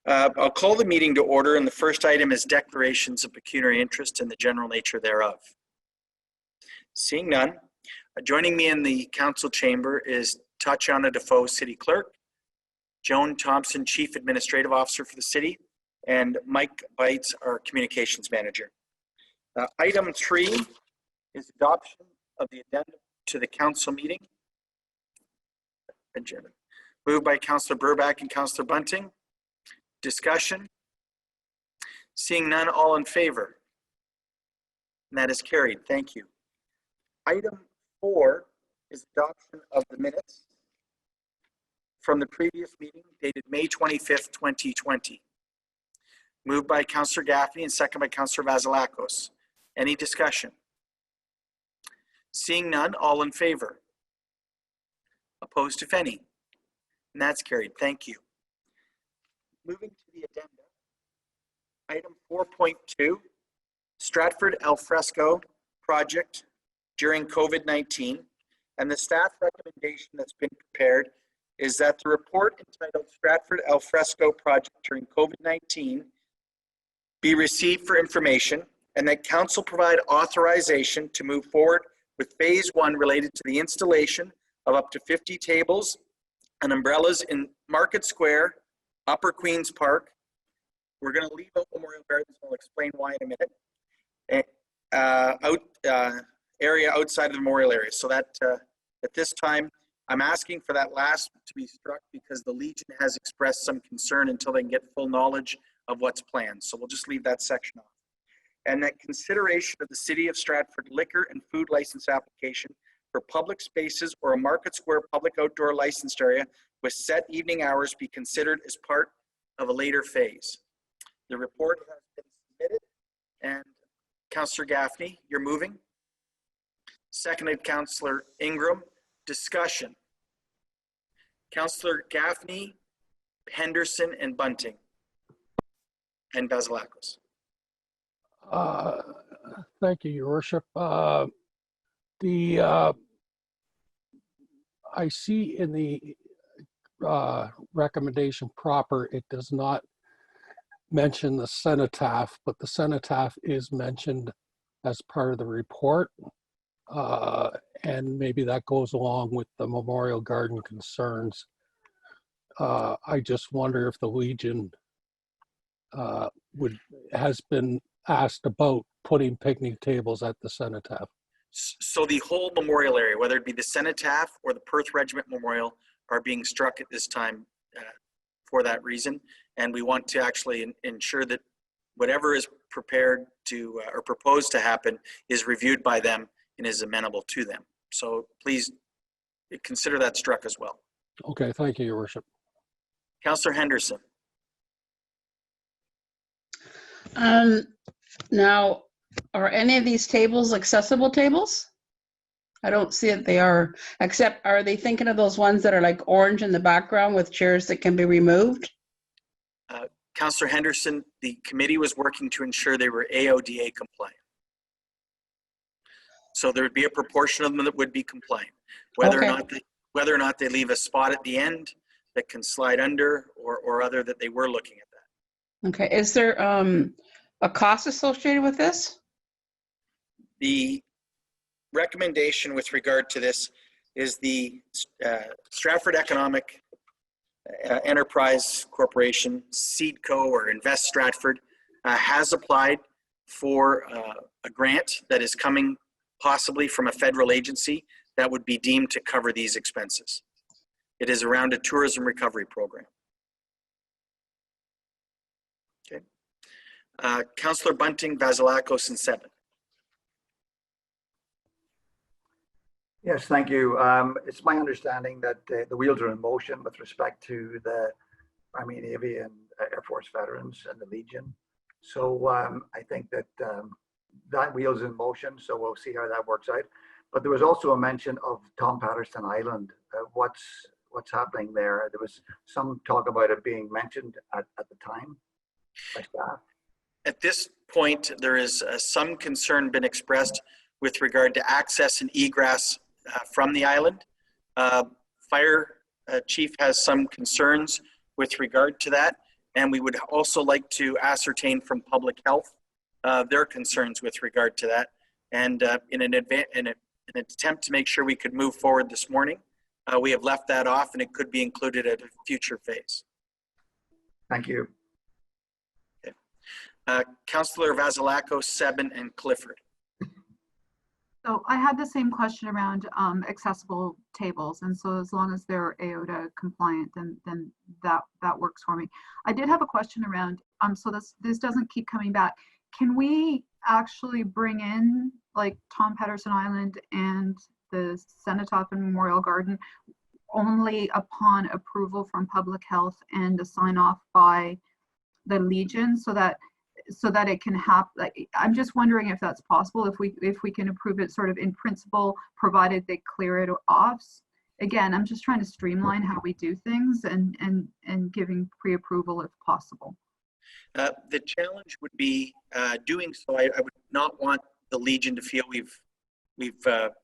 I'll call the meeting to order, and the first item is declarations of pecuniary interest and the general nature thereof. Seeing none, joining me in the council chamber is Tatiana Defoe, City Clerk, Joan Thompson, Chief Administrative Officer for the city, and Mike Bites, our Communications Manager. Item 3 is adoption of the addendum to the council meeting agenda. Moved by Councillor Burbach and Councillor Bunting. Discussion? Seeing none, all in favor? And that is carried. Thank you. Item 4 is adoption of the minutes from the previous meeting dated May 25th, 2020. Moved by Councillor Gaffney and second by Councillor Vasilakos. Any discussion? Seeing none, all in favor? Opposed, if any? And that's carried. Thank you. Moving to the addenda, item 4.2, Stratford alfresco project during COVID-19, and the staff recommendation that's been prepared is that the report entitled Stratford alfresco project during COVID-19 be received for information, and that council provide authorization to move forward with phase 1 related to the installation of up to 50 tables and umbrellas in Market Square, Upper Queens Park. We're going to leave out Memorial Gardens. I'll explain why in a minute. Area outside of the memorial area. So that at this time, I'm asking for that last to be struck because the Legion has expressed some concern until they can get full knowledge of what's planned. So we'll just leave that section off. And that consideration of the City of Stratford liquor and food license application for public spaces or a Market Square public outdoor licensed area with set evening hours be considered as part of a later phase. The report has been submitted, and Councillor Gaffney, you're moving. Seconded Councillor Ingram. Discussion. Councillor Gaffney, Henderson, and Bunting, and Vasilakos. Thank you, Your Worship. I see in the recommendation proper, it does not mention the cenotaph, but the cenotaph is mentioned as part of the report. And maybe that goes along with the Memorial Garden concerns. I just wonder if the Legion has been asked about putting picnic tables at the cenotaph. So the whole memorial area, whether it be the cenotaph or the Perth Regiment Memorial, are being struck at this time for that reason. And we want to actually ensure that whatever is prepared to or proposed to happen is reviewed by them and is amenable to them. So please consider that struck as well. Okay, thank you, Your Worship. Councillor Henderson. Now, are any of these tables accessible tables? I don't see that they are, except are they thinking of those ones that are like orange in the background with chairs that can be removed? Councillor Henderson, the committee was working to ensure they were AODA compliant. So there would be a proportion of them that would be compliant, whether or not they leave a spot at the end that can slide under or other that they were looking at that. Okay, is there a cost associated with this? The recommendation with regard to this is the Stratford Economic Enterprise Corporation, SEEDCO or Invest Stratford, has applied for a grant that is coming possibly from a federal agency that would be deemed to cover these expenses. It is around a tourism recovery program. Okay. Councillor Bunting, Vasilakos, and Seven. Yes, thank you. It's my understanding that the wheels are in motion with respect to the Army, Navy, and Air Force veterans and the Legion. So I think that that wheel's in motion, so we'll see how that works out. But there was also a mention of Tom Patterson Island. What's happening there? There was some talk about it being mentioned at the time by staff. At this point, there is some concern been expressed with regard to access and egress from the island. Fire chief has some concerns with regard to that, And we would also like to ascertain from public health their concerns with regard to that. And in an attempt to make sure we could move forward this morning, we have left that off, and it could be included at a future phase. Thank you. Councillor Vasilako, Sebin, and Clifford. So I had the same question around accessible tables, and so as long as they're AOTA compliant, then that works for me. I did have a question around so this doesn't keep coming back. Can we actually bring in like Tom Patterson Island and the Cenotaph and Memorial Garden only upon approval from public health and a sign off by the Legion, so that it can happen? Like, I'm just wondering if that's possible, if we can approve it sort of in principle, provided they clear it off. Again, I'm just trying to streamline how we do things and giving pre-approval if possible. The challenge would be doing so. I would not want the Legion to feel we've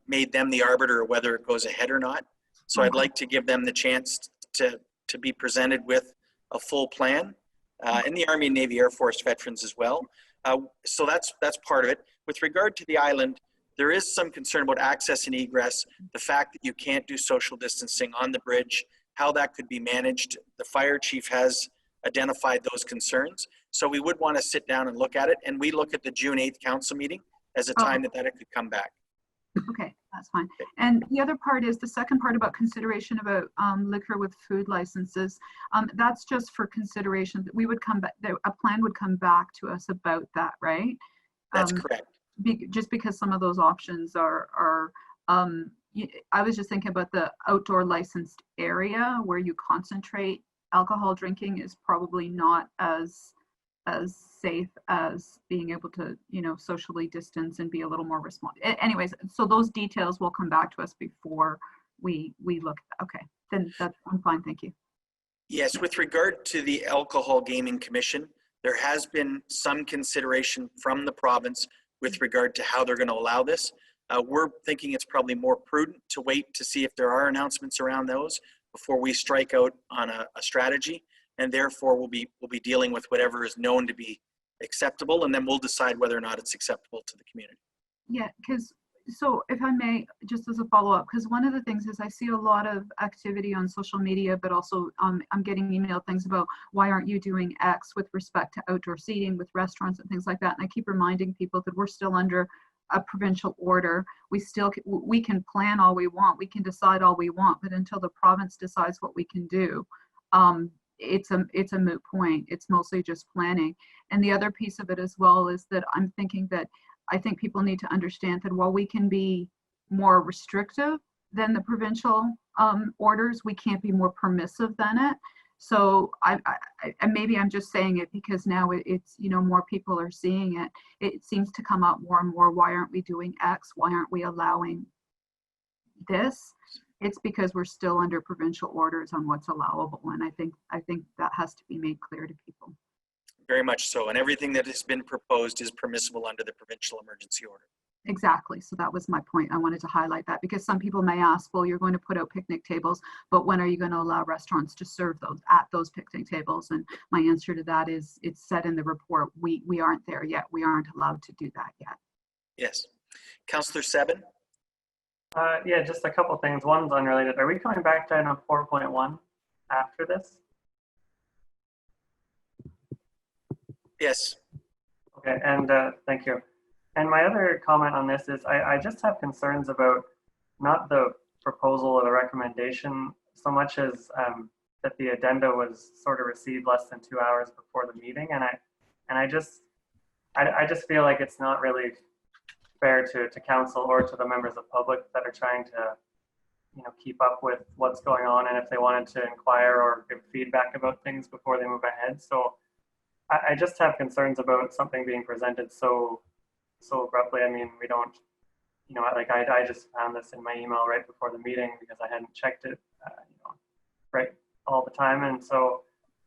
made them the arbiter of whether it goes ahead or not. So I'd like to give them the chance to be presented with a full plan. And the Army, Navy, Air Force veterans as well. So that's part of it. With regard to the island, there is some concern about access and egress, the fact that you can't do social distancing on the bridge, how that could be managed. The fire chief has identified those concerns. So we would want to sit down and look at it. And we look at the June 8th council meeting as a time that it could come back. Okay, that's fine. And the other part is the second part about consideration about liquor with food licenses. That's just for consideration. We would come back, a plan would come back to us about that, right? That's correct. Just because some of those options are I was just thinking about the outdoor licensed area where you concentrate alcohol drinking is probably not as safe as being able to, socially distance and be a little more responsive. Anyways, so those details will come back to us before we look. Okay, then I'm fine. Thank you. Yes, with regard to the Alcohol Gaming Commission, there has been some consideration from the province with regard to how they're going to allow this. We're thinking it's probably more prudent to wait to see if there are announcements around those before we strike out on a strategy. And therefore we'll be dealing with whatever is known to be acceptable, and then we'll decide whether or not it's acceptable to the community. Yeah, so if I may, just as a follow-up, because one of the things is I see a lot of activity on social media, but also I'm getting emailed things about why aren't you doing X with respect to outdoor seating with restaurants and things like that. And I keep reminding people that we're still under a provincial order. We can plan all we want, we can decide all we want, but until the province decides what we can do, it's a moot point. It's mostly just planning. And the other piece of it as well is that I'm thinking that I think people need to understand that while we can be more restrictive than the provincial orders, we can't be more permissive than it. So maybe I'm just saying it because now it's, more people are seeing it. It seems to come up more and more. Why aren't we doing X? Why aren't we allowing this? It's because we're still under provincial orders on what's allowable. And I think that has to be made clear to people. Very much so. And everything that has been proposed is permissible under the provincial emergency order. Exactly. So that was my point. I wanted to highlight that because some people may ask, well, you're going to put out picnic tables, but when are you going to allow restaurants to serve those at those picnic tables? And my answer to that is it's said in the report, we aren't there yet. We aren't allowed to do that yet. Yes. Councillor Sebin? Yeah, just a couple things. One's unrelated. Are we coming back to item 4.1 after this? Yes. Okay, and thank you. And my other comment on this is I just have concerns about not the proposal or the recommendation so much as that the addenda was sort of received less than 2 hours before the meeting, and I just feel like it's not really fair to council or to the members of public that are trying to keep up with what's going on, and if they wanted to inquire or give feedback about things before they move ahead. So I just have concerns about something being presented so abruptly. I mean, we don't, I just found this in my email right before the meeting because I hadn't checked it, right all the time. And so,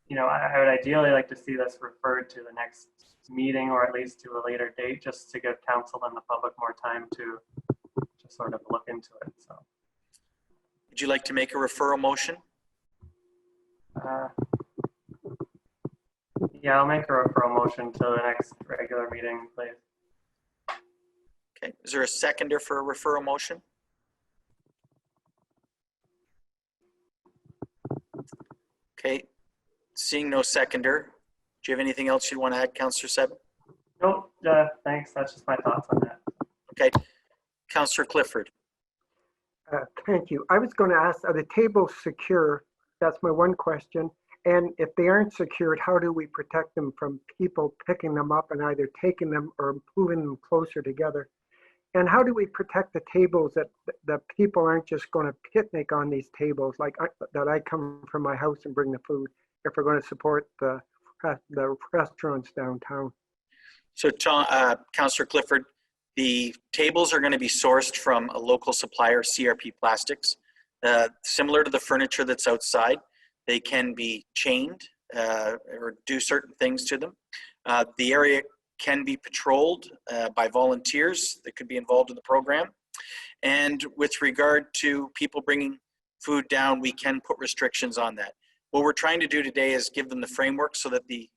I would ideally like to see this referred to the next meeting or at least to a later date, just to give council and the public more time to sort of look into it. So, would you like to make a referral motion? Yeah, I'll make a referral motion to the next regular meeting, please. Okay, is there a seconder for a referral motion? Okay, seeing no seconder, do you have anything else you want to add, Councillor Seb? Nope, thanks. That's just my thoughts on that. Okay, Councillor Clifford. Thank you. I was going to ask, are the tables secure? That's my one question. And if they aren't secured, how do we protect them from people picking them up and either taking them or moving them closer together? And how do we protect the tables that people aren't just going to picnic on these tables, like that I come from my house and bring the food, if we're going to support the restaurants downtown? So, Councillor Clifford, the tables are going to be sourced from a local supplier, CRP Plastics. Similar to the furniture that's outside, they can be chained or do certain things to them. The area can be patrolled by volunteers that could be involved in the program. And with regard to people bringing food down, we can put restrictions on that. What we're trying to do today is give them the framework so that the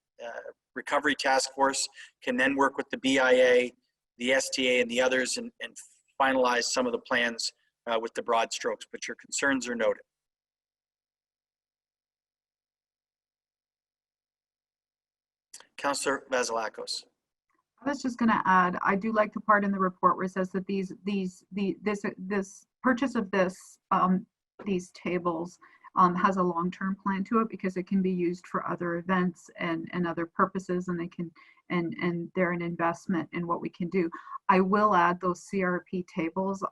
recovery task force can then work with the BIA, the STA, and the others and finalize some of the plans with the broad strokes, but your concerns are noted. Councillor Vasilakos. I was just going to add, I do like the part in the report where it says that this purchase of these tables has a long-term plan to it, because it can be used for other events and other purposes, and and they're an investment in what we can do. I will add, those CRP tables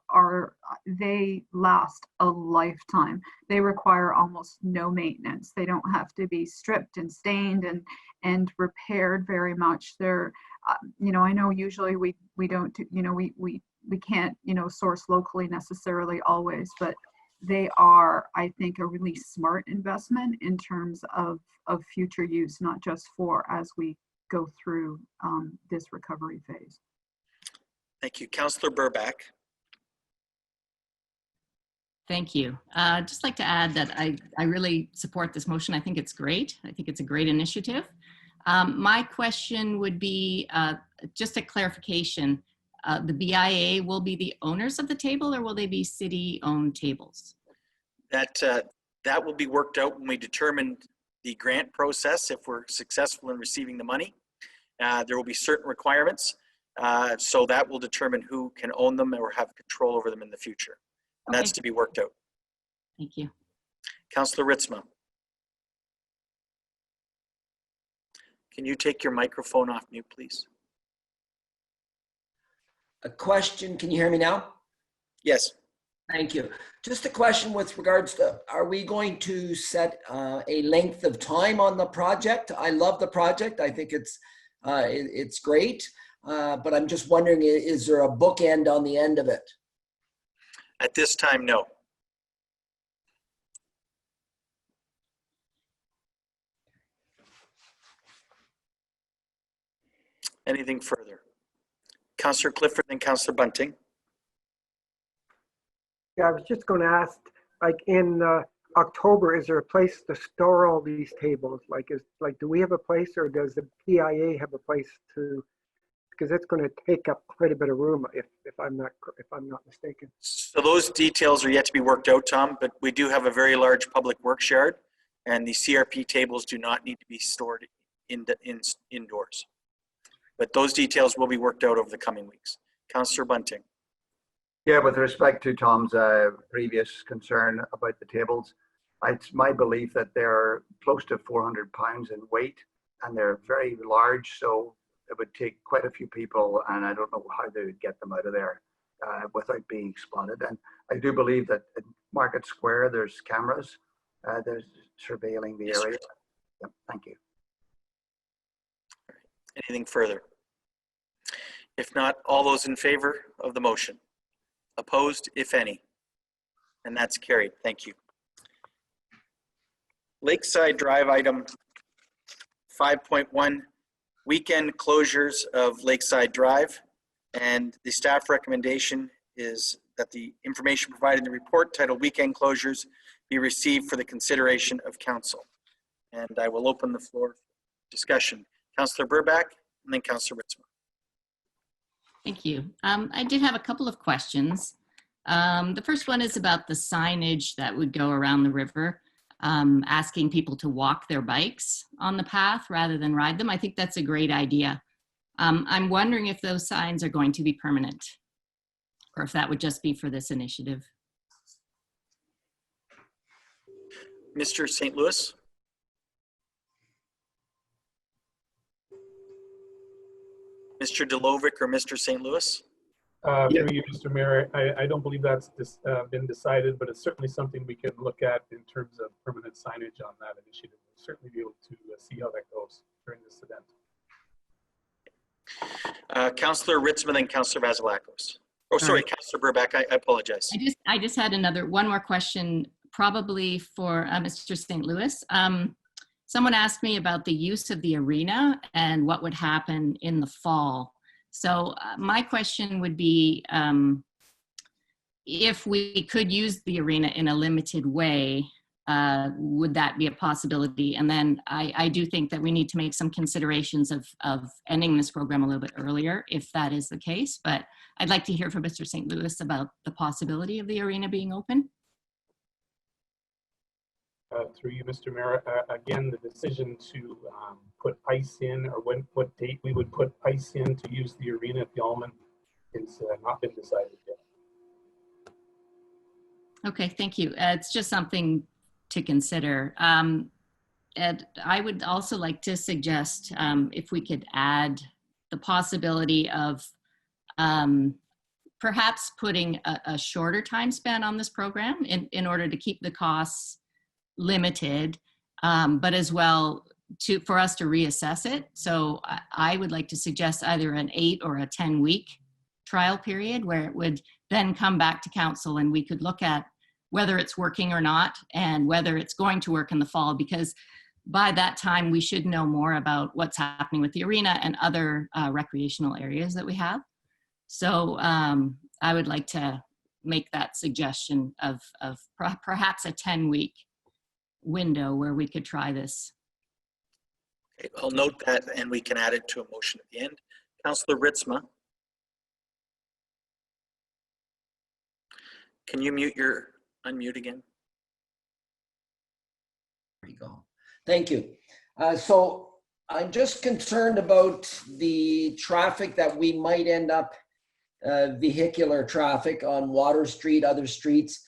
they last a lifetime. They require almost no maintenance. They don't have to be stripped and stained and repaired very much. They're I know usually we don't we can't source locally necessarily always, but they are, I think, a really smart investment in terms of future use, not just for as we go through this recovery phase. Thank you. Councillor Burback. Thank you. Just like to add that I really support this motion. I think it's great. I think it's a great initiative. My question would be just a clarification. The BIA will be the owners of the table, or will they be city-owned tables? That will be worked out when we determine the grant process. If we're successful in receiving the money, there will be certain requirements. So that will determine who can own them or have control over them in the future. And Okay. that's to be worked out. Thank you. Councillor Ritzma. Can you take your microphone off mute, please? A question, can you hear me now? Yes. Thank you. Just a question with regards to, are we going to set a length of time on the project? I love the project. I think it's great. But I'm just wondering, is there a bookend on the end of it? At this time, no. Anything further? Councillor Clifford and Councillor Bunting. Yeah, I was just going to ask, like in October, is there a place to store all these tables? Do we have a place, or does the PIA have a place to? Because it's going to take up quite a bit of room, if I'm not mistaken. So those details are yet to be worked out, Tom, but we do have a very large public works yard, and the CRP tables do not need to be stored indoors. But those details will be worked out over the coming weeks. Councillor Bunting. Yeah, with respect to Tom's previous concern about the tables, it's my belief that they're close to 400 pounds in weight, and they're very large, so it would take quite a few people, and I don't know how they would get them out of there without being spotted. And I do believe that in Market Square, there's cameras, there's surveilling the area. Yep, thank you. Anything further? If not, all those in favor of the motion? Opposed, if any? And that's carried. Thank you. Lakeside Drive item 5.1, weekend closures of Lakeside Drive. And the staff recommendation is that the information provided in the report titled Weekend Closures be received for the consideration of council. And I will open the floor Discussion. Councillor Burback and then Councillor Ritzma. Thank you. I did have a couple of questions. The first one is about the signage that would go around the river, asking people to walk their bikes on the path rather than ride them. I think that's a great idea. I'm wondering if those signs are going to be permanent or if that would just be for this initiative. Mr. St. Louis. Mr. Delovic or Mr. St. Louis? Through you, Mr. Mayor, I don't believe that's been decided, but it's certainly something we can look at in terms of permanent signage on that initiative. We'll certainly be able to see how that goes during this event. Councillor Ritzman and Councillor Vasilakos. Oh, sorry, Councillor Burback, I apologize. I just had one more question, probably for Mr. St. Louis. Someone asked me about the use of the arena and what would happen in the fall. So my question would be, if we could use the arena in a limited way, would that be a possibility? And then I do think that we need to make some considerations of ending this program a little bit earlier, if that is the case. But I'd like to hear from Mr. St. Louis about the possibility of the arena being open. Through you, Mr. Mayor, again, the decision to put ice in, or what date we would put ice in to use the arena at the Almond has not been decided yet. Okay, thank you. It's just something to consider. And I would also like to suggest if we could add the possibility of perhaps putting a shorter time span on this program in order to keep the costs limited, but as well for us to reassess it. So I would like to suggest either an 8 or a 10-week trial period where it would then come back to council and we could look at whether it's working or not and whether it's going to work in the fall, because by that time we should know more about what's happening with the arena and other recreational areas that we have. So I would like to make that suggestion of perhaps a 10-week window where we could try this. Okay, I'll note that and we can add it to a motion at the end. Councillor Ritzma. Can you unmute again? There you go. Thank you. So I'm just concerned about the traffic that we might end up, vehicular traffic on Water Street, other streets.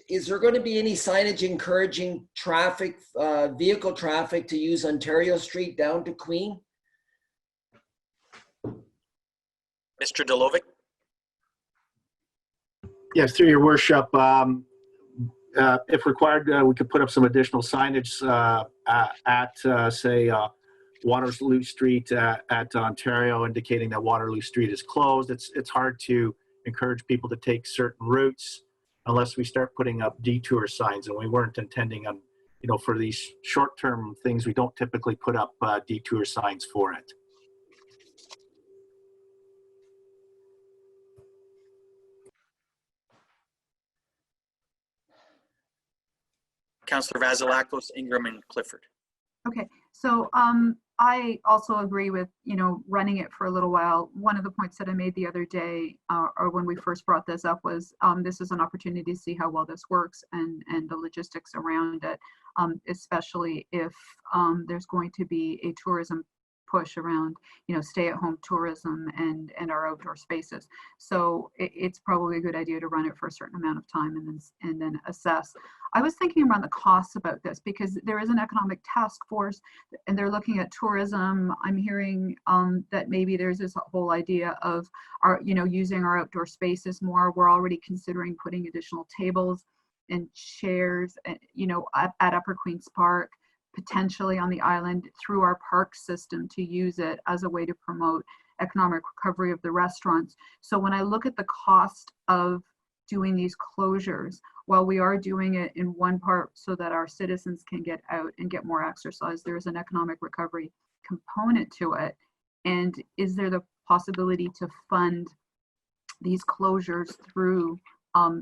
Is there going to be any signage encouraging traffic, vehicle traffic to use Ontario Street down to Queen? Mr. Delovic? Yes, through your worship, if required, we could put up some additional signage at say, Waterloo Street at Ontario, indicating that Waterloo Street is closed. It's hard to encourage people to take certain routes unless we start putting up detour signs, and we weren't intending on, for these short-term things, we don't typically put up detour signs for it. Councillor Vasilakos, Ingram, and Clifford. Okay, so I also agree with, running it for a little while. One of the points that I made the other day, or when we first brought this up, was this is an opportunity to see how well this works and the logistics around it, especially if there's going to be a tourism push around, stay-at-home tourism and our outdoor spaces. So it's probably a good idea to run it for a certain amount of time and then assess. I was thinking around the costs about this because there is an economic task force and they're looking at tourism. I'm hearing that maybe there's this whole idea of using our outdoor spaces more. We're already considering putting additional tables and chairs, at Upper Queen's Park, potentially on the island through our park system to use it as a way to promote economic recovery of the restaurants. So when I look at the cost of doing these closures, while we are doing it in one part so that our citizens can get out and get more exercise, there is an economic recovery component to it. And is there the possibility to fund these closures through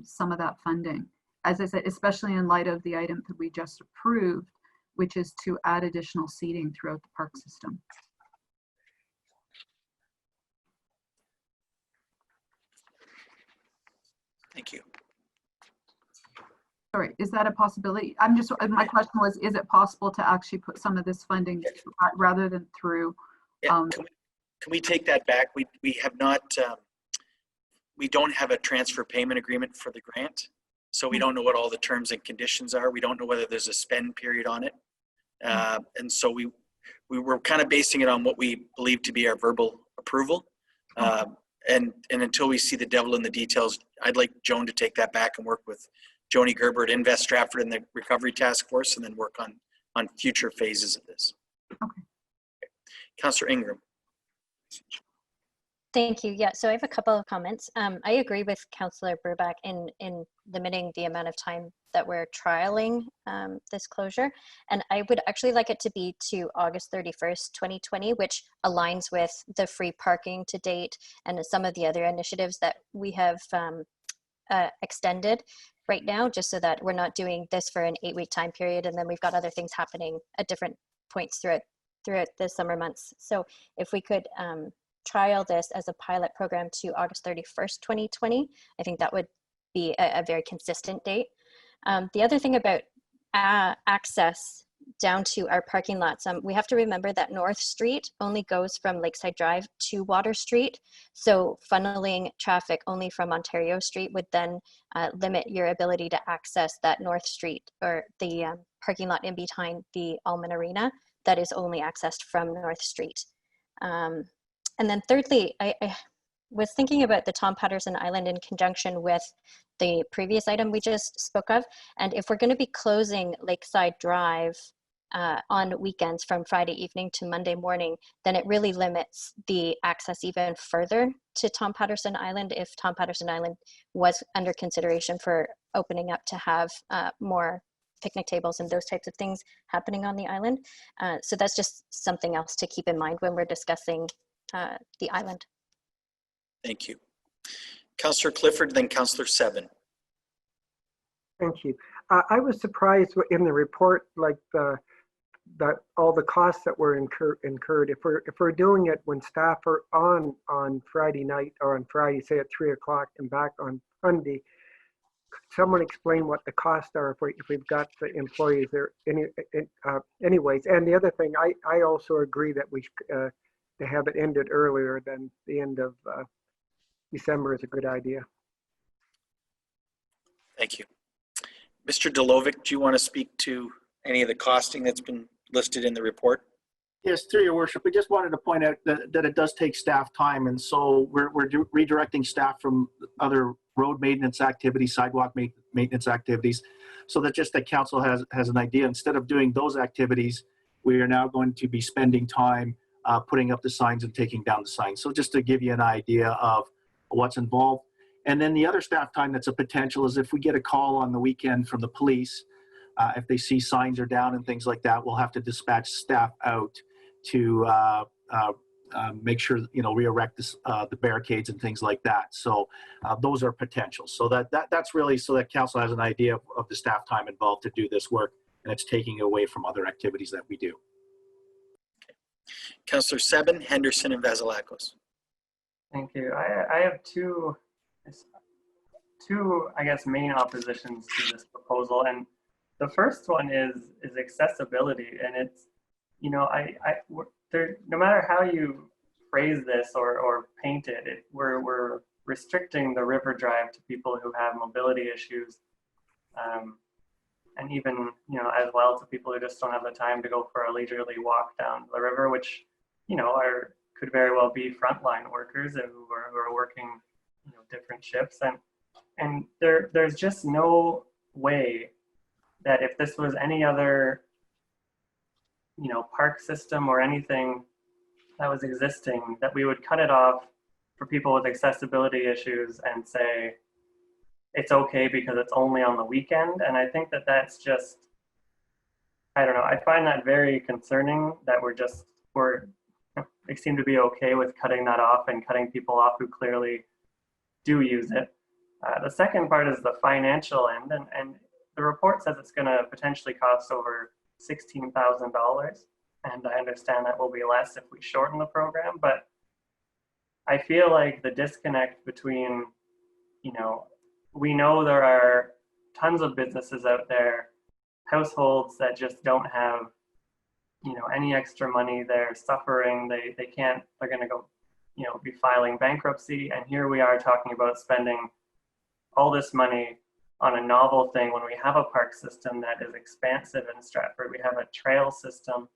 some of that funding? As I said, especially in light of the item that we just approved, which is to add additional seating throughout the park system. Thank you. Sorry, is that a possibility? I'm just, my question was, is it possible to actually put some of this funding rather than through? Yeah, can we take that back? We have not, we don't have a transfer payment agreement for the grant. So we don't know what all the terms and conditions are. We don't know whether there's a spend period on it. And so we were kind of basing it on what we believe to be our verbal approval. And until we see the devil in the details, I'd like Joan to take that back and work with Joni Gerber at Invest Stratford and the Recovery Task Force, and then work on future phases of this. Okay. Councillor Ingram. Thank you. Yeah, so I have a couple of comments. I agree with Councillor Burbach in limiting the amount of time that we're trialing this closure. And I would actually like it to be to August 31st, 2020, which aligns with the free parking to date and some of the other initiatives that we have extended right now, just so that we're not doing this for an 8-week time period. And then we've got other things happening at different points throughout the summer months. So if we could trial this as a pilot program to August 31st, 2020, I think that would be a very consistent date. The other thing about access down to our parking lots, we have to remember that North Street only goes from Lakeside Drive to Water Street. So funneling traffic only from Ontario Street would then limit your ability to access that North Street or the parking lot in behind the Allman Arena that is only accessed from North Street. And then thirdly, I was thinking about the Tom Patterson Island in conjunction with the previous item we just spoke of. And if we're going to be closing Lakeside Drive on weekends from Friday evening to Monday morning, then it really limits the access even further to Tom Patterson Island if Tom Patterson Island was under consideration for opening up to have more picnic tables and those types of things happening on the island. So that's just something else to keep in mind when we're discussing the island. Thank you. Councillor Clifford, then Councillor Seven. Thank you. I was surprised in the report, like that all the costs that were incurred. If we're doing it when staff are on Friday night or on Friday, say at 3 o'clock and back on Monday, someone explain what the costs are if we've got the employees there anyways. And the other thing, I also agree that we to have it ended earlier than the end of December is a good idea. Thank you. Mr. Delovic, do you want to speak to any of the costing that's been listed in the report? Yes, through your worship, we just wanted to point out that it does take staff time, and so we're redirecting staff from other road maintenance activities, sidewalk maintenance activities, so that just the council has an idea. Instead of doing those activities, we are now going to be spending time putting up the signs and taking down the signs. So just to give you an idea of what's involved. And then the other staff time that's a potential is if we get a call on the weekend from the police, if they see signs are down and things like that, we'll have to dispatch staff out to make sure, re-erect the barricades and things like that. So those are potentials. So that's really so that council has an idea of the staff time involved to do this work, and it's taking away from other activities that we do. Councillor Seven, Henderson, and Vasilakos. Thank you. I have two, I guess, main oppositions to this proposal. And the first one is accessibility. And it's, no matter how you phrase this or paint it, we're restricting the river drive to people who have mobility issues. And even, as well to people who just don't have the time to go for a leisurely walk down the river, which, could very well be frontline workers who are working, different shifts. And there's just no way that if this was any other, park system or anything that was existing, that we would cut it off for people with accessibility issues and say, it's okay because it's only on the weekend. And I think that that's just, I don't know, I find that very concerning that they seem to be okay with cutting that off and cutting people off who clearly do use it. The second part is the financial end, and the report says it's going to potentially cost over $16,000. And I understand that will be less if we shorten the program, but I feel like the disconnect between, you know, we know there are tons of businesses out there, households that just don't have, you know, any extra money. They're suffering. They can't, they're going to go, you know, be filing bankruptcy. And here we are talking about spending all this money on a novel thing when we have a park system that is expansive in Stratford. We have a trail system.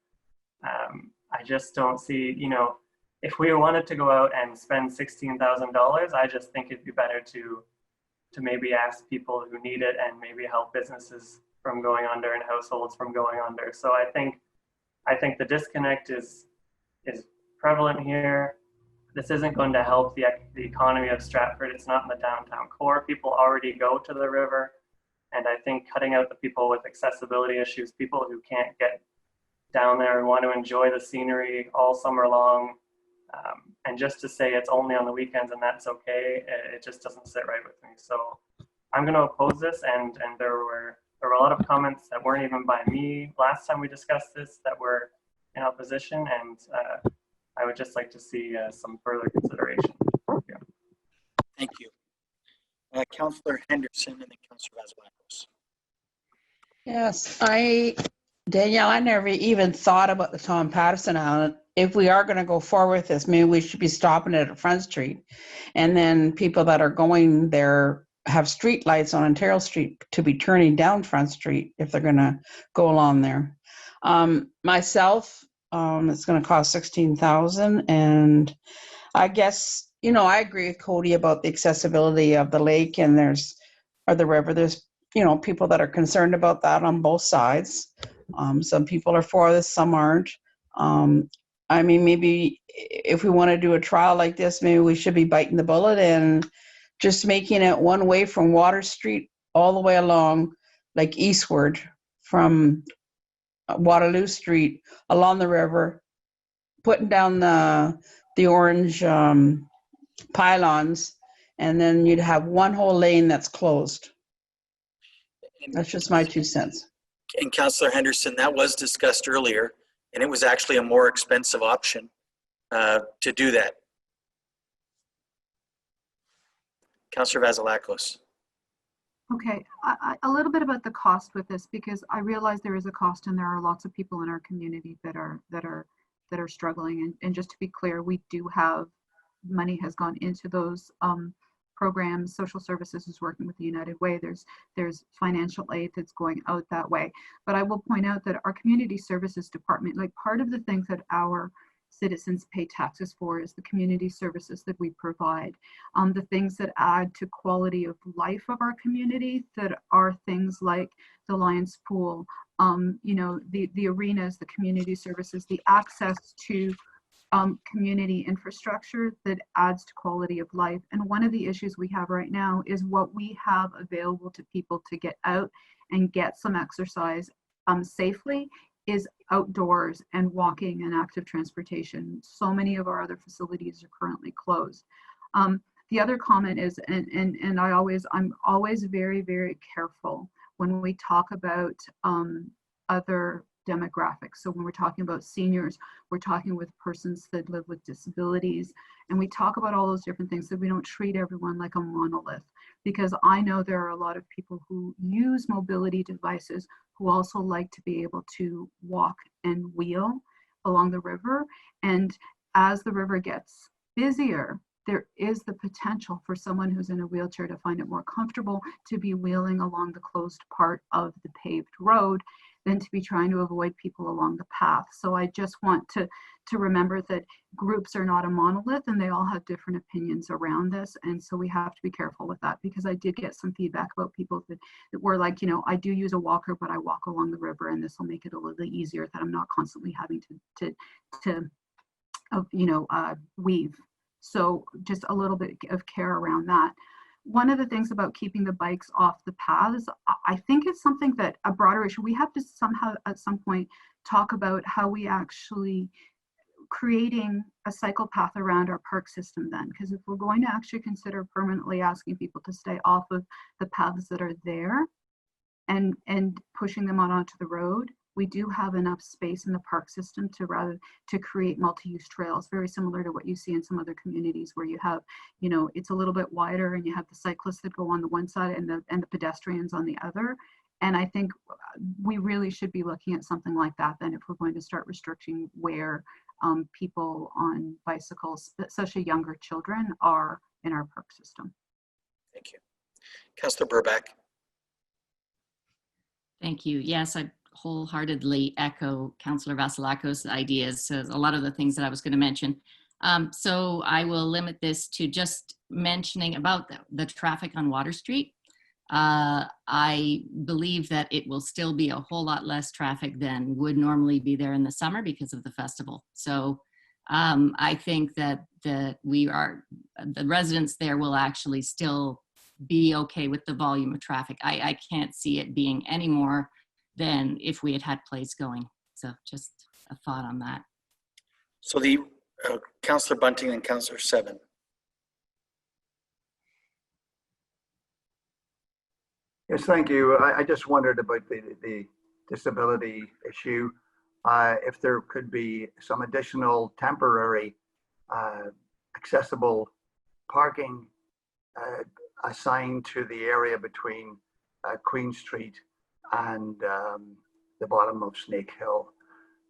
I just don't see, you know, if we wanted to go out and spend $16,000, I just think it'd be better to maybe ask people who need it and maybe help businesses from going under and households from going under. So I think the disconnect is prevalent here. This isn't going to help the economy of Stratford. It's not in the downtown core. People already go to the river. And I think cutting out the people with accessibility issues, people who can't get down there and want to enjoy the scenery all summer long, and just to say it's only on the weekends and that's okay, it just doesn't sit right with me. So I'm going to oppose this, and there were a lot of comments that weren't even by me last time we discussed this that were in opposition, and I would just like to see some further consideration. Yeah. Thank you. Councillor Henderson and then Councillor Vasilakos. Yes, Danielle, I never even thought about the Tom Patterson Island. If we are going to go forward with this, maybe we should be stopping it at Front Street. And then people that are going there have street lights on Ontario Street to be turning down Front Street if they're going to go along there. Myself, it's going to cost $16,000. And I guess, you know, I agree with Cody about the accessibility of the lake and or the river. There's, you know, people that are concerned about that on both sides. Some people are for this, some aren't. I mean, maybe if we want to do a trial like this, maybe we should be biting the bullet and just making it one way from Water Street all the way along, like eastward from Waterloo Street along the river, putting down the orange pylons, and then you'd have one whole lane that's closed. That's just my 2 cents. And Councillor Henderson, that was discussed earlier, and it was actually a more expensive option to do that. Councillor Vasilakos. Okay, a little bit about the cost with this, because I realize there is a cost and there are lots of people in our community that are struggling. And just to be clear, we do have money has gone into those programs. Social Services is working with the United Way. There's financial aid that's going out that way. But I will point out that our Community Services Department, like part of the things that our citizens pay taxes for is the community services that we provide. The things that add to quality of life of our community, that are things like the Lions Pool, you know, the arenas, the community services, the access to community infrastructure that adds to quality of life. And one of the issues we have right now is what we have available to people to get out and get some exercise safely is outdoors and walking and active transportation. So many of our other facilities are currently closed. The other comment is, and I'm always very, very careful when we talk about other demographics. So when we're talking about seniors, we're talking with persons that live with disabilities, and we talk about all those different things, that we don't treat everyone like a monolith, because I know there are a lot of people who use mobility devices who also like to be able to walk and wheel along the river. And as the river gets busier, there is the potential for someone who's in a wheelchair to find it more comfortable to be wheeling along the closed part of the paved road than to be trying to avoid people along the path. So I just want to remember that groups are not a monolith and they all have different opinions around this. And so we have to be careful with that, because I did get some feedback about people that were like, you know, I do use a walker, but I walk along the river and this will make it a little easier, that I'm not constantly having to weave. So just a little bit of care around that. One of the things about keeping the bikes off the paths, I think it's something that a broader issue. We have to somehow at some point talk about how we actually creating a cycle path around our park system then, because if we're going to actually consider permanently asking people to stay off of the paths that are there and pushing them on onto the road, we do have enough space in the park system to create multi-use trails, very similar to what you see in some other communities where you have, you know, it's a little bit wider and you have the cyclists that go on the one side and the pedestrians on the other. And I think we really should be looking at something like that then if we're going to start restricting where people on bicycles, especially younger children, are in our park system. Thank you. Councillor Burback. Thank you. Yes, I wholeheartedly echo Councillor Vasilakos' ideas. So a lot of the things that I was going to mention. So I will limit this to just mentioning about the traffic on Water Street. I believe that it will still be a whole lot less traffic than would normally be there in the summer because of the festival. So I think that the residents there will actually still be okay with the volume of traffic. I can't see it being any more than if we had plays going. So just a thought on that. So the Councillor Bunting and Councillor Seven. Yes, thank you. I just wondered about the disability issue. If there could be some additional temporary accessible parking assigned to the area between Queen Street and the bottom of Snake Hill.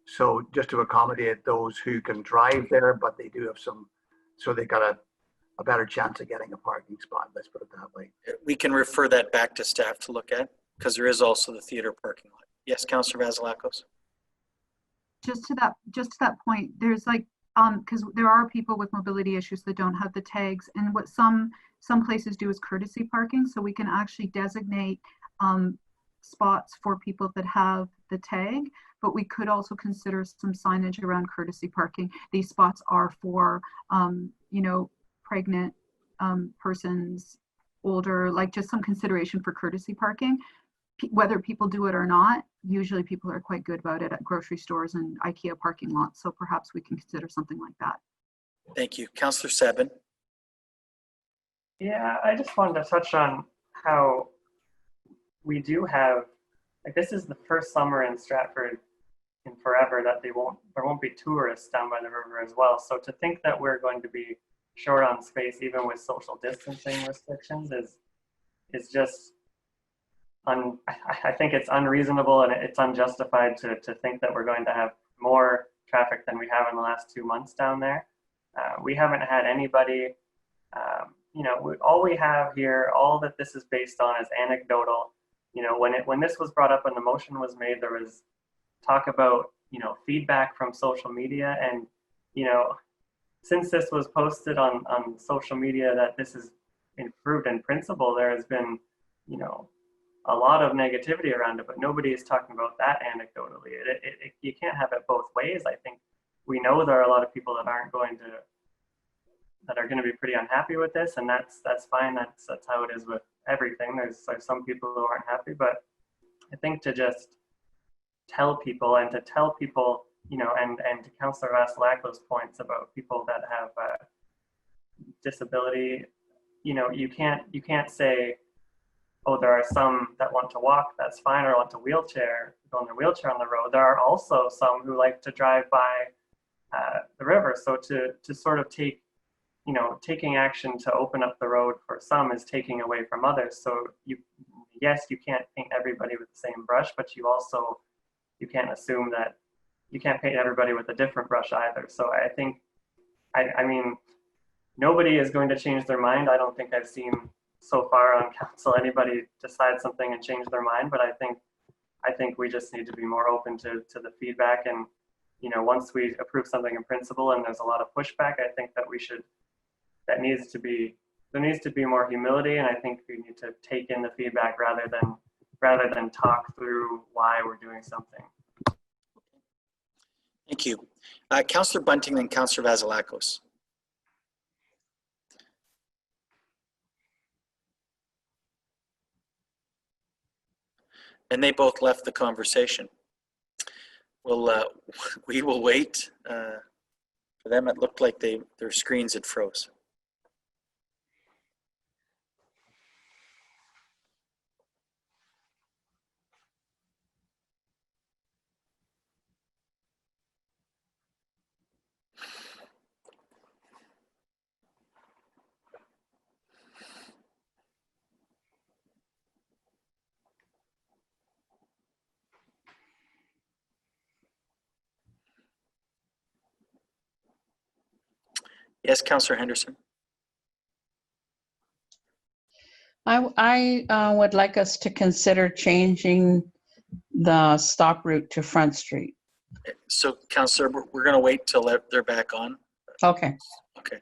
So just to accommodate those who can drive there, but they do have some, so they got a better chance of getting a parking spot, let's put it that way. We can refer that back to staff to look at because there is also the theater parking lot. Yes, Councillor Vasilakos. Just to that point, there's like, because there are people with mobility issues that don't have the tags, and what some places do is courtesy parking, so we can actually designate spots for people that have the tag, but we could also consider some signage around courtesy parking. These spots are for, you know, pregnant persons, older, like just some consideration for courtesy parking. Whether people do it or not, usually people are quite good about it at grocery stores and IKEA parking lots. So perhaps we can consider something like that. Thank you. Councillor Seven. Yeah, I just wanted to touch on how we do have, like, this is the first summer in Stratford in forever that there won't be tourists down by the river as well. So to think that we're going to be short on space even with social distancing restrictions is just I think it's unreasonable and it's unjustified to think that we're going to have more traffic than we have in the last 2 months down there. We haven't had anybody, you know, all we have here, all that this is based on is anecdotal. You know, when this was brought up and the motion was made, there was talk about, you know, feedback from social media. And, you know, since this was posted on social media that this is improved in principle, there has been, you know, a lot of negativity around it, but nobody is talking about that anecdotally. You can't have it both ways. I think we know there are a lot of people that are going to be pretty unhappy with this, and that's fine. That's how it is with everything. There's some people who aren't happy, but I think to just tell people, you know, and to Councillor Vasilakos' points about people that have disability, you know, you can't say, oh, there are some that want to walk, that's fine, or want to go in their wheelchair on the road. There are also some who like to drive by the river. So to sort of take, you know, taking action to open up the road for some is taking away from others. So yes, you can't paint everybody with the same brush, but you can't assume that you can't paint everybody with a different brush either. So I think, I mean, nobody is going to change their mind. I don't think I've seen so far on council anybody decide something and change their mind, but I think we just need to be more open to the feedback. And, you know, once we approve something in principle and there's a lot of pushback, I think that there needs to be more humility, and I think we need to take in the feedback rather than talk through why we're doing something. Thank you. Councillor Bunting and Councillor Vasilakos. And they both left the conversation. Well, we will wait for them. It looked like their screens had froze. Yes, Councillor Henderson. I would like us to consider changing the stop route to Front Street. So, Councillor, we're going to wait till they're back on. Okay. Okay.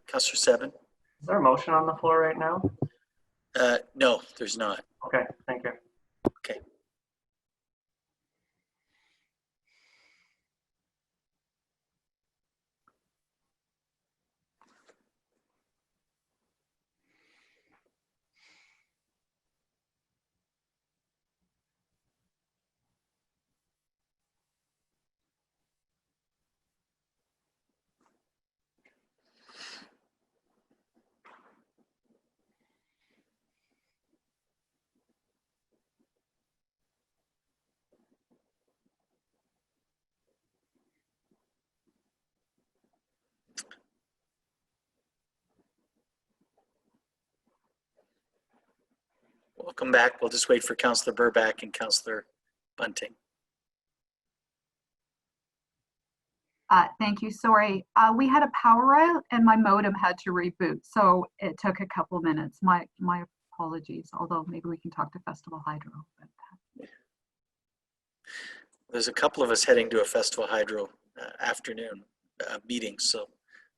Councillor Seven. Is there a motion on the floor right now? No, there's not. Okay, thank you. Okay. Welcome back. We'll just wait for Councillor Burback and Councillor Bunting. Thank you. Sorry. We had a power out and my modem had to reboot. So it took a couple minutes. My apologies. Although maybe we can talk to Festival Hydro about that. There's a couple of us heading to a Festival Hydro afternoon meeting, so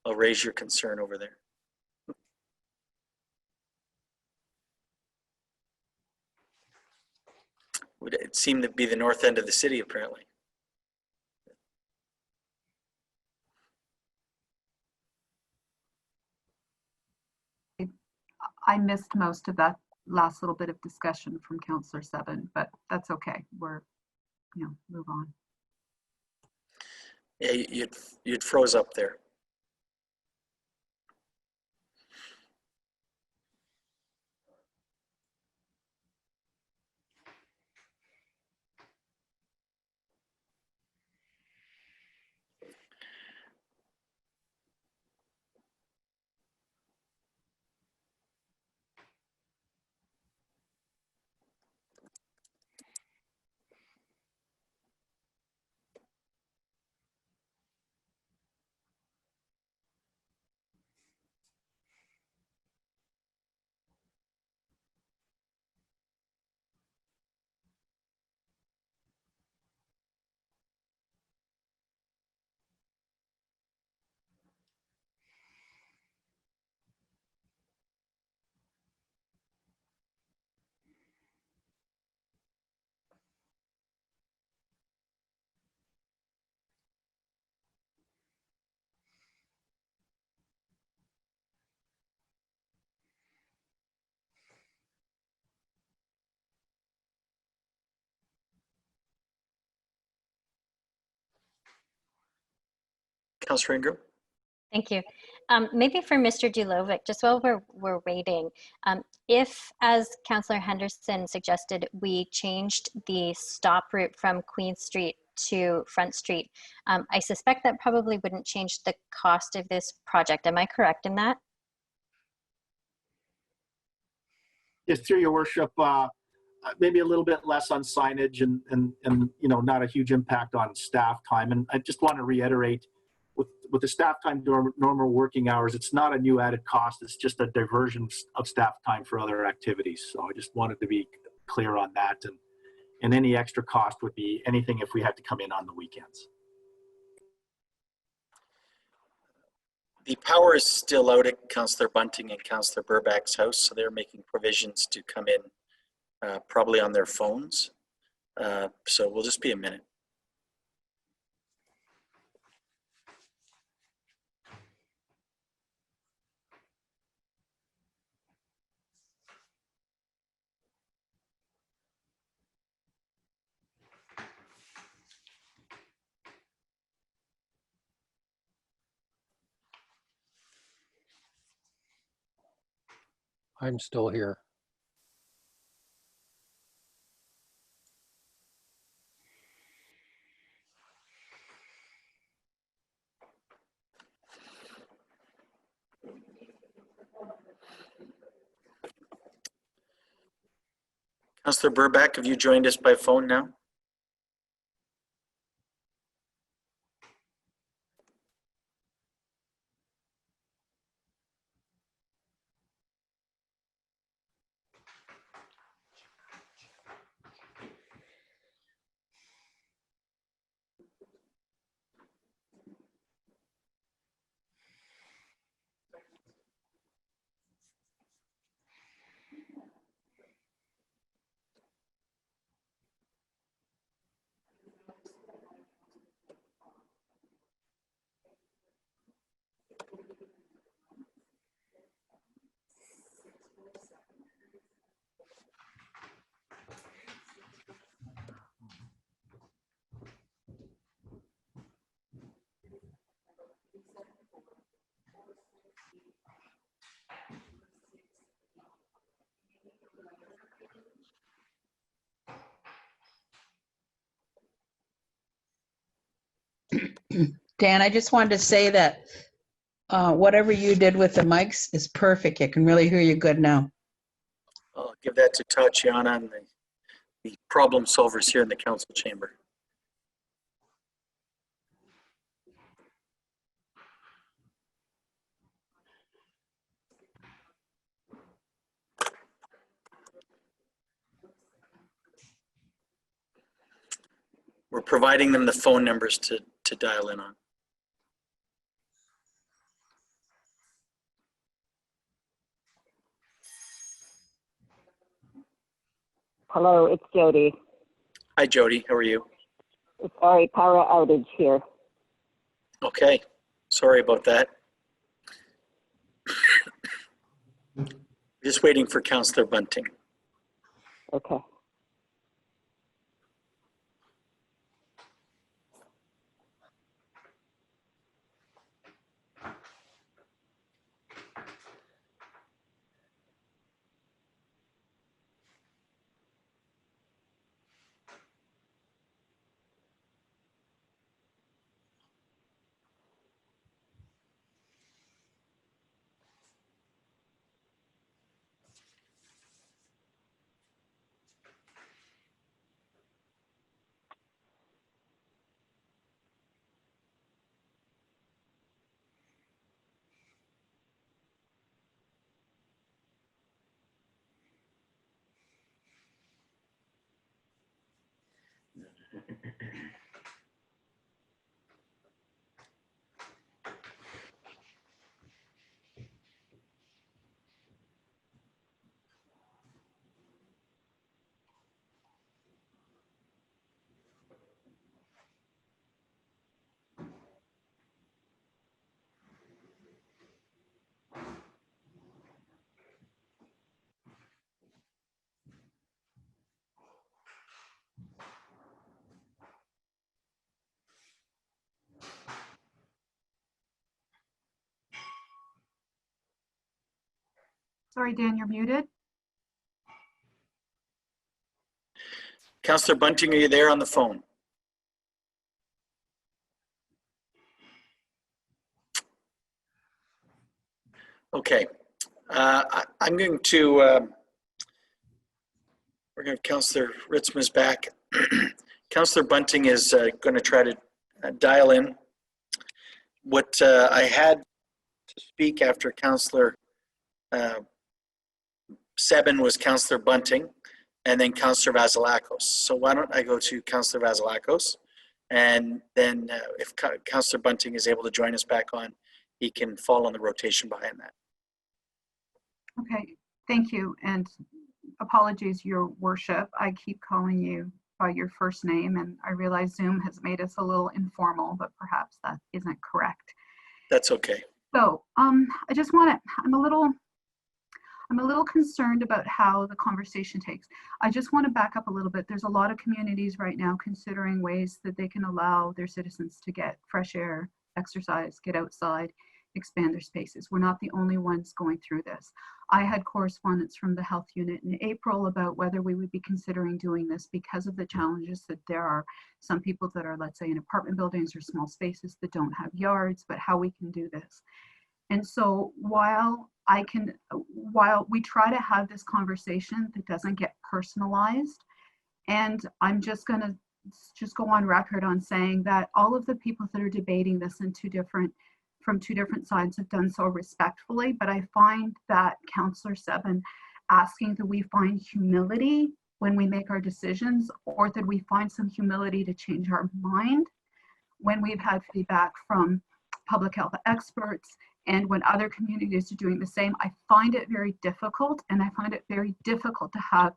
I'll raise your concern over there. It seemed to be the north end of the city, apparently. I missed most of that last little bit of discussion from Councillor Seven, but that's okay. We're, move on. Yeah, you'd froze up there. Councillor Ingram. Thank you. Maybe for Mr. Dulovic, just while we're waiting, if, as Councillor Henderson suggested, we changed the stop route from Queen Street to Front Street, I suspect that probably wouldn't change the cost of this project. Am I correct in that? Yes, through your worship, maybe a little bit less on signage and not a huge impact on staff time. And I just want to reiterate, with the staff time during normal working hours, it's not a new added cost. It's just a diversion of staff time for other activities. So I just wanted to be clear on that. And any extra cost would be anything if we had to come in on the weekends. The power is still out at Councillor Bunting and Councillor Burback's house, so they're making provisions to come in probably on their phones. So we'll just be a minute. I'm still here. Councillor Burback, have you joined us by phone now? Dan, I just wanted to say that whatever you did with the mics is perfect. I can really hear you good now. I'll give that to Tatiana and the problem solvers here in the council chamber. We're providing them the phone numbers to dial in on. Hello, it's Jody. Hi, Jody. How are you? Sorry, power outage here. Okay. Sorry about that. Just waiting for Councillor Bunting. Okay. Sorry, Dan, you're muted. Councillor Bunting, are you there on the phone? Okay. I'm going to, we're going to, Councillor Ritzma's back. Councillor Bunting is going to try to dial in. What I had to speak after Councillor Sebin was Councillor Bunting and then Councillor Vasilakos. So why don't I go to Councillor Vasilakos, and then if Councillor Bunting is able to join us back on, he can fall on the rotation behind that. Okay, thank you. And apologies, Your Worship. I keep calling you by your first name, and I realize Zoom has made us a little informal, but perhaps that isn't correct. That's okay. So I just want to, I'm a little concerned about how the conversation takes. I just want to back up a little bit. There's a lot of communities right now considering ways that they can allow their citizens to get fresh air, exercise, get outside, expand their spaces. We're not the only ones going through this. I had correspondence from the health unit in April about whether we would be considering doing this because of the challenges that there are some people that are, let's say, in apartment buildings or small spaces that don't have yards, but how we can do this. And so while I can, while we try to have this conversation that doesn't get personalized, and I'm just going to go on record on saying that all of the people that are debating this from two different sides have done so respectfully, but I find that Councillor Seven asking that we find humility when we make our decisions, or that we find some humility to change our mind when we've had feedback from public health experts and when other communities are doing the same. I find it very difficult, and I find it very difficult to have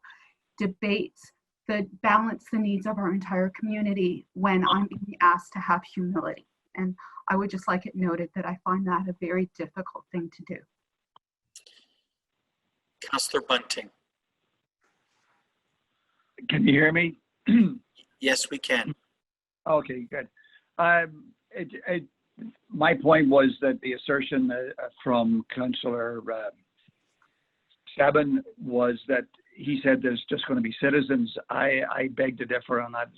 debates that balance the needs of our entire community when I'm being asked to have humility. And I would just like it noted that I find that a very difficult thing to do. Councillor Bunting. Can you hear me? Yes, we can. Okay, good. My point was that the assertion from Councillor Seven was that he said there's just going to be citizens. I beg to differ on that.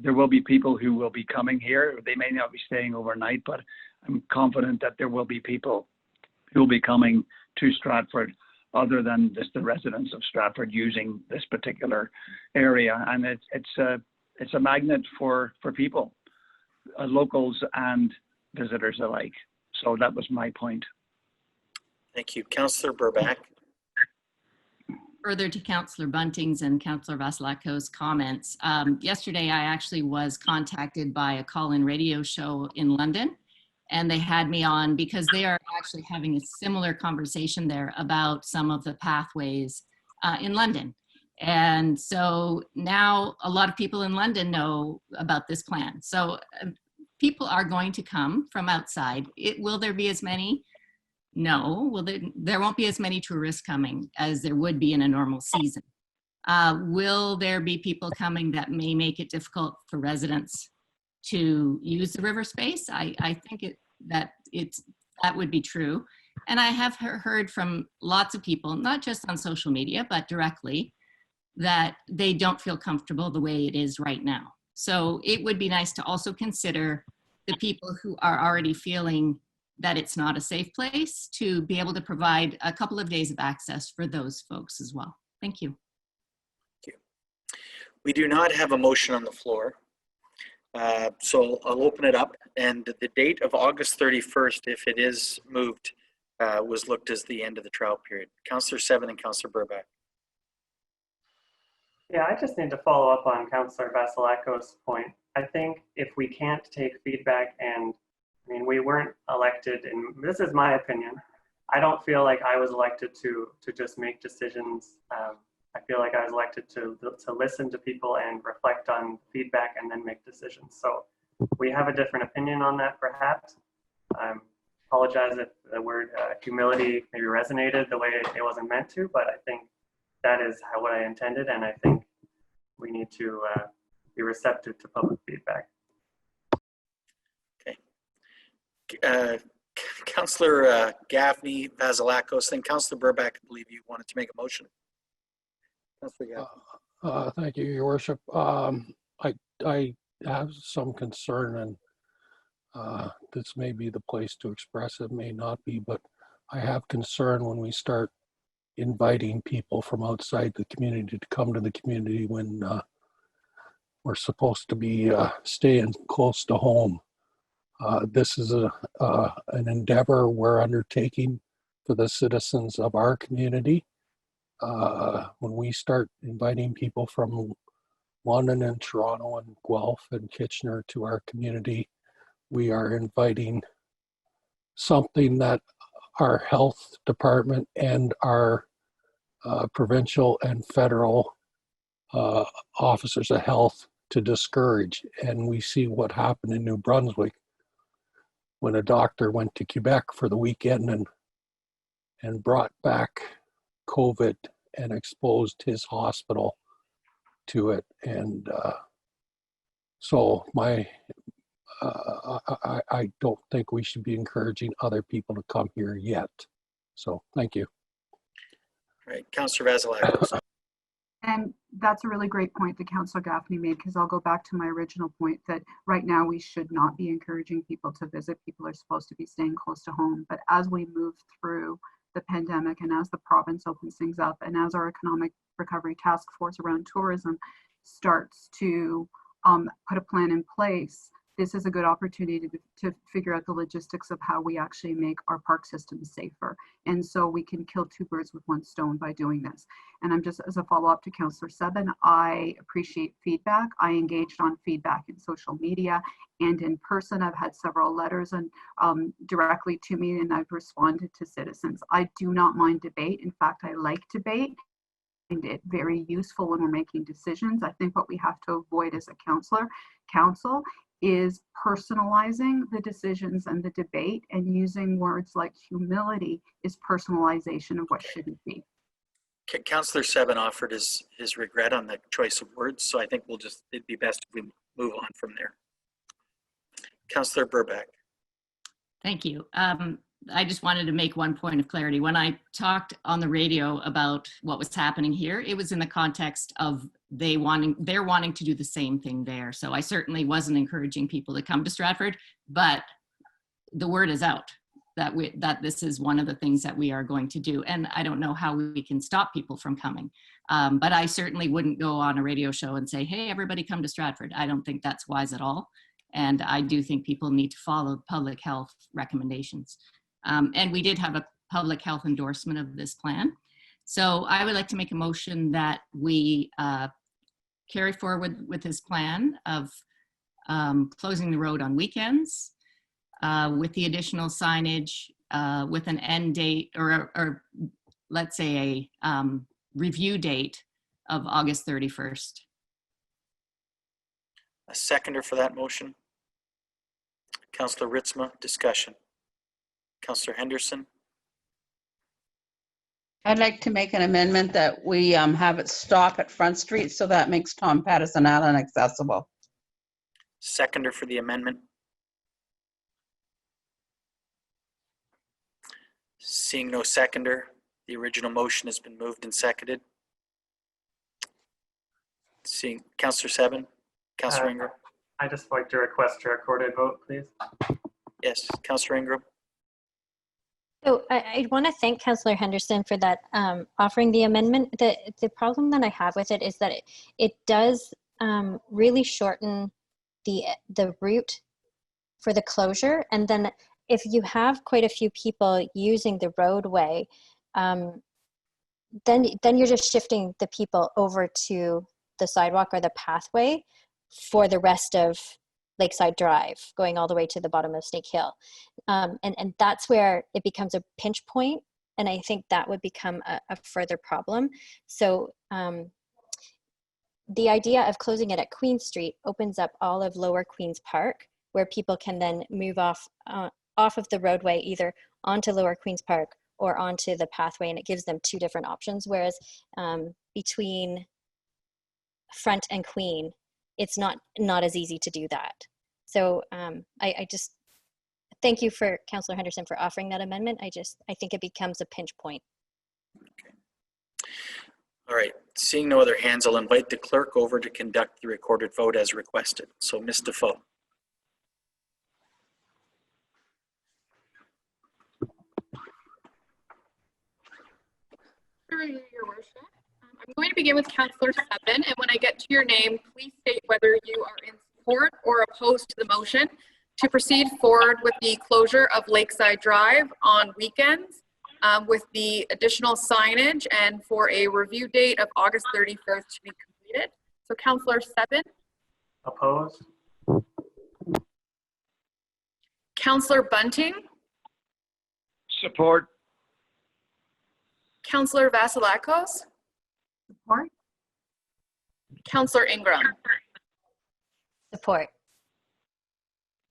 There will be people who will be coming here. They may not be staying overnight, but I'm confident that there will be people who will be coming to Stratford other than just the residents of Stratford using this particular area. And it's a magnet for people, locals and visitors alike. So that was my point. Thank you. Councillor Burback. Further to Councillor Bunting's and Councillor Vasilakos' comments, yesterday I actually was contacted by a call-in radio show in London, and they had me on because they are actually having a similar conversation there about some of the pathways in London. And so now a lot of people in London know about this plan. So people are going to come from outside. Will there be as many? No. Well, there won't be as many tourists coming as there would be in a normal season. Will there be people coming that may make it difficult for residents to use the river space? I think that would be true. And I have heard from lots of people, not just on social media, but directly, that they don't feel comfortable the way it is right now. So it would be nice to also consider the people who are already feeling that it's not a safe place, to be able to provide a couple of days of access for those folks as well. Thank you. Thank you. We do not have a motion on the floor. So I'll open it up, and the date of August 31st, if it is moved, was looked as the end of the trial period. Councillor Seven and Councillor Burback. Yeah, I just need to follow up on Councillor Vasilakos' point. I think if we can't take feedback, and I mean, we weren't elected, and this is my opinion, I don't feel like I was elected to just make decisions. I feel like I was elected to listen to people and reflect on feedback and then make decisions. So we have a different opinion on that, perhaps. I apologize if the word humility maybe resonated the way it wasn't meant to, but I think that is what I intended, and I think we need to be receptive to public feedback. Okay. Councillor Gaffney, Vasilakos, then Councillor Burback, I believe you wanted to make a motion. Councillor Gaffney. Thank you, Your Worship. I have some concern, and this may be the place to express it, may not be, but I have concern when we start inviting people from outside the community to come to the community when we're supposed to be staying close to home. This is an endeavor we're undertaking for the citizens of our community. When we start inviting people from London and Toronto and Guelph and Kitchener to our community, we are inviting something that our health department and our provincial and federal officers of health to discourage. And we see what happened in New Brunswick when a doctor went to Quebec for the weekend and brought back COVID and exposed his hospital to it. And so I don't think we should be encouraging other people to come here yet. So thank you. All right, Councillor Vasilakos. And that's a really great point that Councillor Gaffney made, because I'll go back to my original point that right now we should not be encouraging people to visit. People are supposed to be staying close to home. But as we move through the pandemic and as the province opens things up and as our economic recovery task force around tourism starts to put a plan in place, this is a good opportunity to figure out the logistics of how we actually make our park system safer. And so we can kill two birds with one stone by doing this. And I'm just, as a follow-up to Councillor Seven, I appreciate feedback. I engaged on feedback in social media and in person. I've had several letters and directly to me, and I've responded to citizens. I do not mind debate. In fact, I like debate. It very useful when we're making decisions. I think what we have to avoid as a council is personalizing the decisions and the debate, and using words like humility is personalization of what shouldn't be. Councillor Seven offered his regret on the choice of words, so I think it'd be best if we move on from there. Councillor Burback. Thank you. I just wanted to make one point of clarity. When I talked on the radio about what was happening here, it was in the context of they're wanting to do the same thing there. So I certainly wasn't encouraging people to come to Stratford, but the word is out that this is one of the things that we are going to do. And I don't know how we can stop people from coming. But I certainly wouldn't go on a radio show and say, hey, everybody come to Stratford. I don't think that's wise at all. And I do think people need to follow public health recommendations. And we did have a public health endorsement of this plan. So I would like to make a motion that we carry forward with this plan of closing the road on weekends with the additional signage with an end date or let's say a review date of August 31st. A seconder for that motion. Councillor Ritzma, discussion. Councillor Henderson. I'd like to make an amendment that we have it stop at Front Street, so that makes Tom Patterson Island accessible. Seconder for the amendment. Seeing no seconder, the original motion has been moved and seconded. Seeing Councillor Seven, Councillor Ingram. I just like to request a recorded vote, please. Yes, Councillor Ingram. So I want to thank Councillor Henderson for that offering the amendment. The problem that I have with it is that it does really shorten the route for the closure. And then if you have quite a few people using the roadway, then you're just shifting the people over to the sidewalk or the pathway for the rest of Lakeside Drive, going all the way to the bottom of Snake Hill. And that's where it becomes a pinch point, and I think that would become a further problem. So the idea of closing it at Queen Street opens up all of Lower Queens Park, where people can then move off of the roadway, either onto Lower Queens Park or onto the pathway, and it gives them two different options, whereas between Front and Queen, it's not as easy to do that. So I just thank you for Councillor Henderson for offering that amendment. I think it becomes a pinch point. Okay. All right, seeing no other hands, I'll invite the clerk over to conduct the recorded vote as requested. So Ms. Defoe. Your worship. I'm going to begin with Councillor Seven, and when I get to your name, please state whether you are in support or opposed to the motion to proceed forward with the closure of Lakeside Drive on weekends with the additional signage and for a review date of August 31st to be completed. So Councillor Seven. Opposed. Councillor Bunting. Support. Councillor Vasilakos. Support. Councillor Ingram. Support.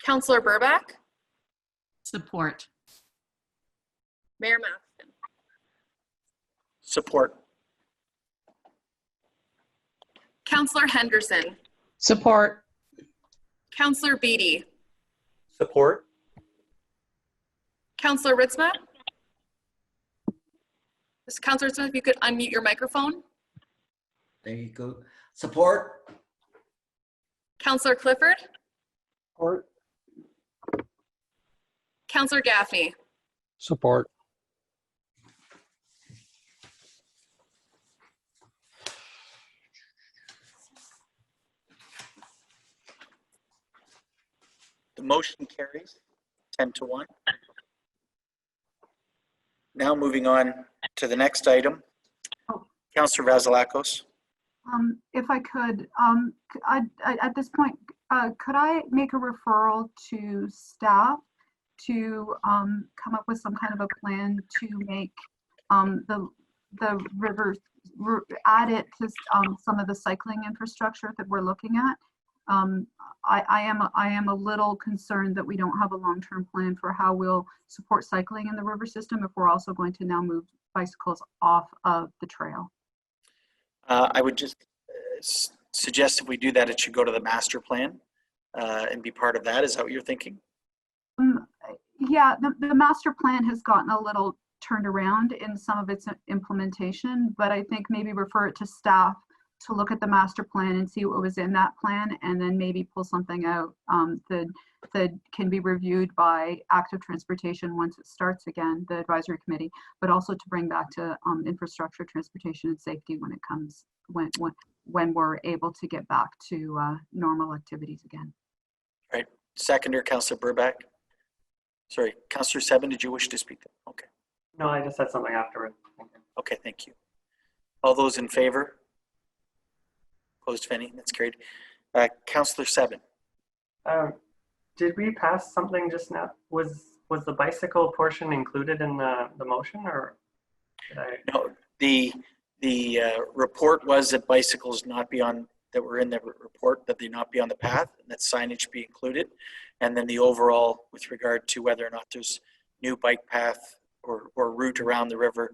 Councillor Burback. Support. Mayor Maxton. Support. Councillor Henderson. Support. Councillor Beatty. Support. Councillor Ritzma. Councillor Ritzma, if you could unmute your microphone. There you go. Support. Councillor Clifford. Support. Councillor Gaffney. Support. The motion carries 10-1. Now moving on to the next item. Councillor Vasilakos. If I could, at this point, could I make a referral to staff to come up with some kind of a plan to make the river, add it to some of the cycling infrastructure that we're looking at? I am a little concerned that we don't have a long-term plan for how we'll support cycling in the river system if we're also going to now move bicycles off of the trail. I would just suggest if we do that, it should go to the master plan and be part of that. Is that what you're thinking? Yeah, the master plan has gotten a little turned around in some of its implementation, but I think maybe refer it to staff to look at the master plan and see what was in that plan, and then maybe pull something out that can be reviewed by active transportation once it starts again, the advisory committee, but also to bring back to infrastructure, transportation, and safety when it comes, when we're able to get back to normal activities again. Right. Seconder, Councillor Burback. Sorry, Councillor Seven, did you wish to speak? Okay. No, I just said something afterward. Okay, thank you. All those in favor? Opposed, if any? That's carried. Councillor Seven. Did we pass something just now? Was the bicycle portion included in the motion, or did I? No, the report was that bicycles not be on, that were in the report, that they not be on the path, and that signage be included. And then the overall with regard to whether or not there's new bike path or route around the river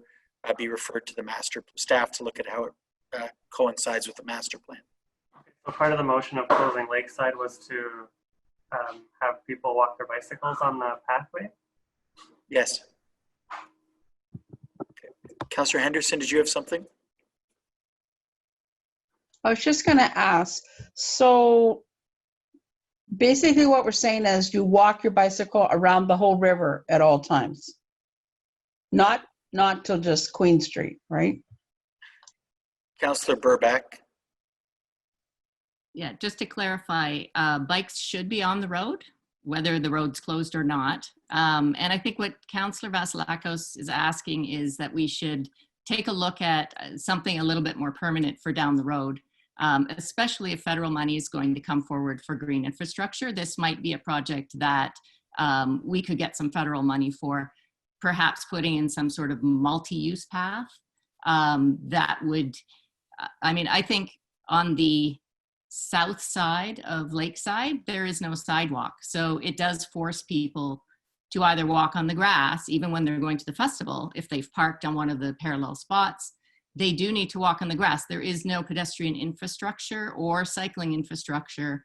be referred to the master staff to look at how it coincides with the master plan. Okay, so part of the motion of closing Lakeside was to have people walk their bicycles on the pathway? Yes. Okay. Councillor Henderson, did you have something? I was just going to ask, so basically what we're saying is you walk your bicycle around the whole river at all times, not till just Queen Street, right? Councillor Burback. Yeah, just to clarify, bikes should be on the road, whether the road's closed or not. And I think what Councillor Vasilakos is asking is that we should take a look at something a little bit more permanent for down the road, especially if federal money is going to come forward for green infrastructure. This might be a project that we could get some federal money for, perhaps putting in some sort of multi-use path that would, I mean, I think on the south side of Lakeside, there is no sidewalk. So it does force people to either walk on the grass, even when they're going to the festival. If they've parked on one of the parallel spots, they do need to walk on the grass. There is no pedestrian infrastructure or cycling infrastructure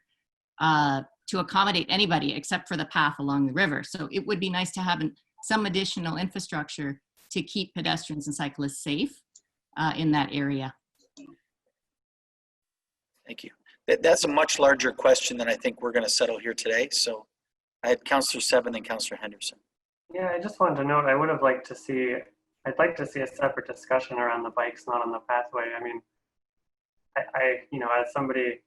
to accommodate anybody except for the path along the river. So it would be nice to have some additional infrastructure to keep pedestrians and cyclists safe in that area. Thank you. That's a much larger question than I think we're going to settle here today. So I had Councillor Seven and Councillor Henderson. Yeah, I just wanted to note, I would have liked to see, I'd like to see a separate discussion around the bikes not on the pathway. I mean, I you know, as somebody,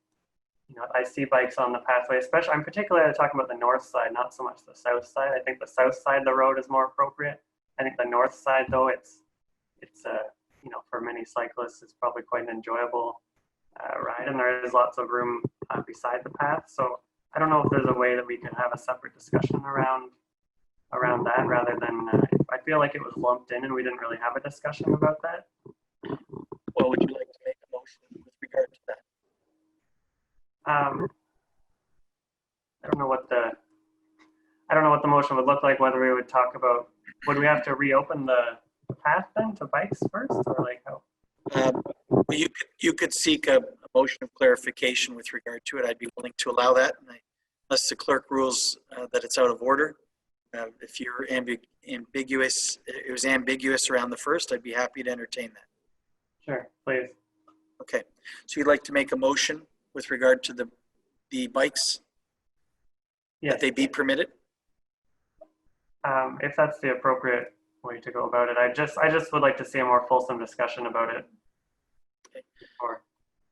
you know, I see bikes on the pathway, especially, I'm particularly talking about the north side, not so much the south side. I think the south side of the road is more appropriate. I think the north side, though, it's you know, for many cyclists, it's probably quite an enjoyable ride, and there is lots of room beside the path. So I don't know if there's a way that we can have a separate discussion around that, rather than I feel like it was lumped in and we didn't really have a discussion about that. Well, would you like to make a motion with regard to that? I don't know what the motion would look like. Whether we would talk about, would we have to reopen the path then to bikes first, or like how? You could seek a motion of clarification with regard to it. I'd be willing to allow that, unless the clerk rules that it's out of order. If you're ambiguous, it was ambiguous around the first, I'd be happy to entertain that. Sure, please. Okay, so you'd like to make a motion with regard to the bikes? Yes. That they be permitted? If that's the appropriate way to go about it. I just would like to see a more fulsome discussion about it.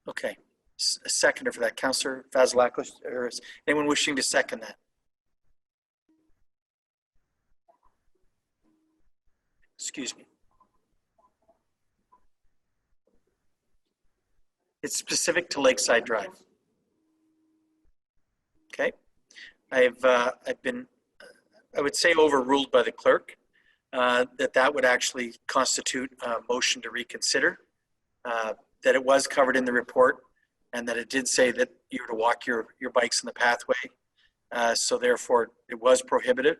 Okay, a seconder for that. Councillor Vasilakos, or is anyone wishing to second that? Excuse me. It's specific to Lakeside Drive. Okay. I've been, I would say, overruled by the clerk that would actually constitute a motion to reconsider, that it was covered in the report, and that it did say that you were to walk your bikes in the pathway. So therefore, it was prohibited.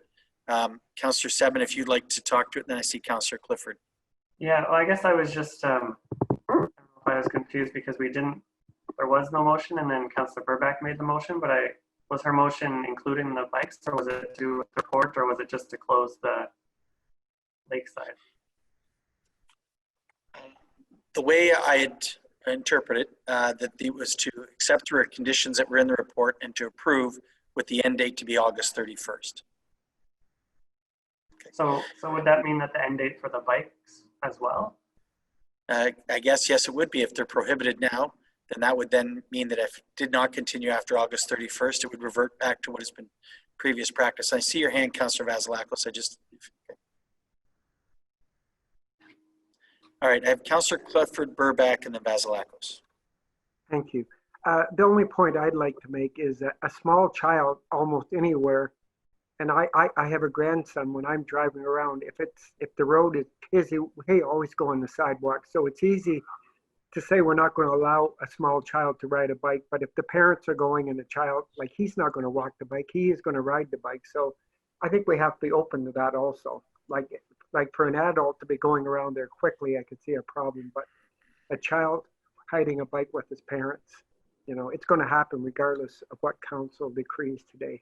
Councillor Seven, if you'd like to talk to it, then I see Councillor Clifford. Yeah, well, I guess I was just, I don't know if I was confused because there was no motion and then Councillor Burback made the motion, but was her motion including the bikes, or was it to support, or was it just to close the lakeside? The way I'd interpret it, that it was to accept the conditions that were in the report and to approve with the end date to be August 31st. Okay. So would that mean that the end date for the bikes as well? I guess, yes, it would be. If they're prohibited now, then that would then mean that if it did not continue after August 31st, it would revert back to what has been previous practice. I see your hand, Councillor Vasilakos. Okay. All right, I have Councillor Clifford, Burback, and then Vasilakos. Thank you. The only point I'd like to make is that a small child almost anywhere, and I have a grandson, when I'm driving around, if the road is busy, we always go on the sidewalk. So it's easy to say we're not going to allow a small child to ride a bike, but if the parents are going and the child, like, he's not going to walk the bike, he is going to ride the bike. So I think we have to be open to that also. Like for an adult to be going around there quickly, I could see a problem, but a child riding a bike with his parents, it's going to happen regardless of what council decrees today.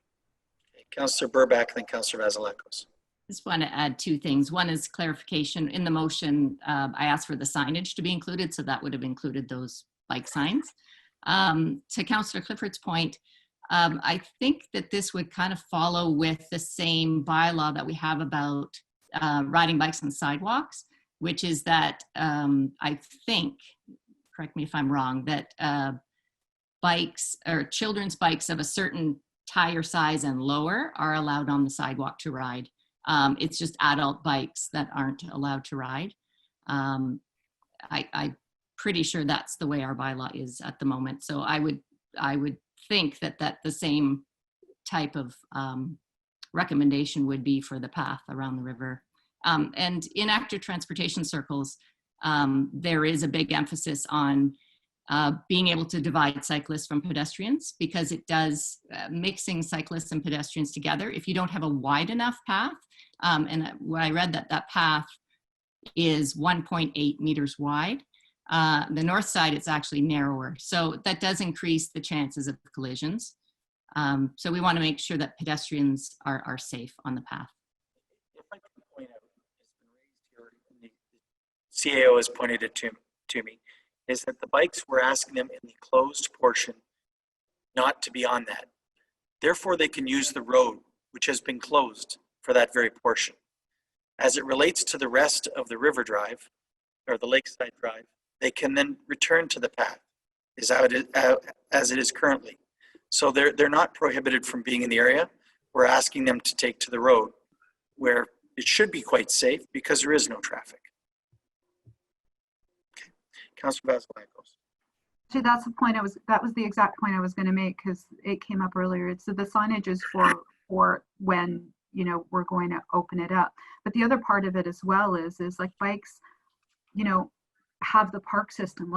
Okay, Councillor Burback, and then Councillor Vasilakos. Just want to add two things. One is clarification. In the motion, I asked for the signage to be included, so that would have included those bike signs. To Councillor Clifford's point, I think that this would kind of follow with the same bylaw that we have about riding bikes on sidewalks, which is that I think, correct me if I'm wrong, that bikes or children's bikes of a certain tire size and lower are allowed on the sidewalk to ride. It's just adult bikes that aren't allowed to ride. I'm pretty sure that's the way our bylaw is at the moment. So I would think that the same type of recommendation would be for the path around the river. And in active transportation circles, there is a big emphasis on being able to divide cyclists from pedestrians, because it does mixing cyclists and pedestrians together. If you don't have a wide enough path, and I read that path is 1.8 meters wide. The north side, it's actually narrower. So that does increase the chances of collisions. So we want to make sure that pedestrians are safe on the path. If I can point out, it's been raised here, the CAO has pointed it to me, is that the bikes, we're asking them in the closed portion not to be on that. Therefore, they can use the road, which has been closed for that very portion. As it relates to the rest of the river drive, or the lakeside drive, they can then return to the path as it is currently. So they're not prohibited from being in the area. We're asking them to take to the road, where it should be quite safe because there is no traffic. Okay. Councillor Vasilakos. So that's the point that was the exact point I was going to make, because it came up earlier. It's the signage is for when, we're going to open it up. But the other part of it as well is like bikes, have the park system,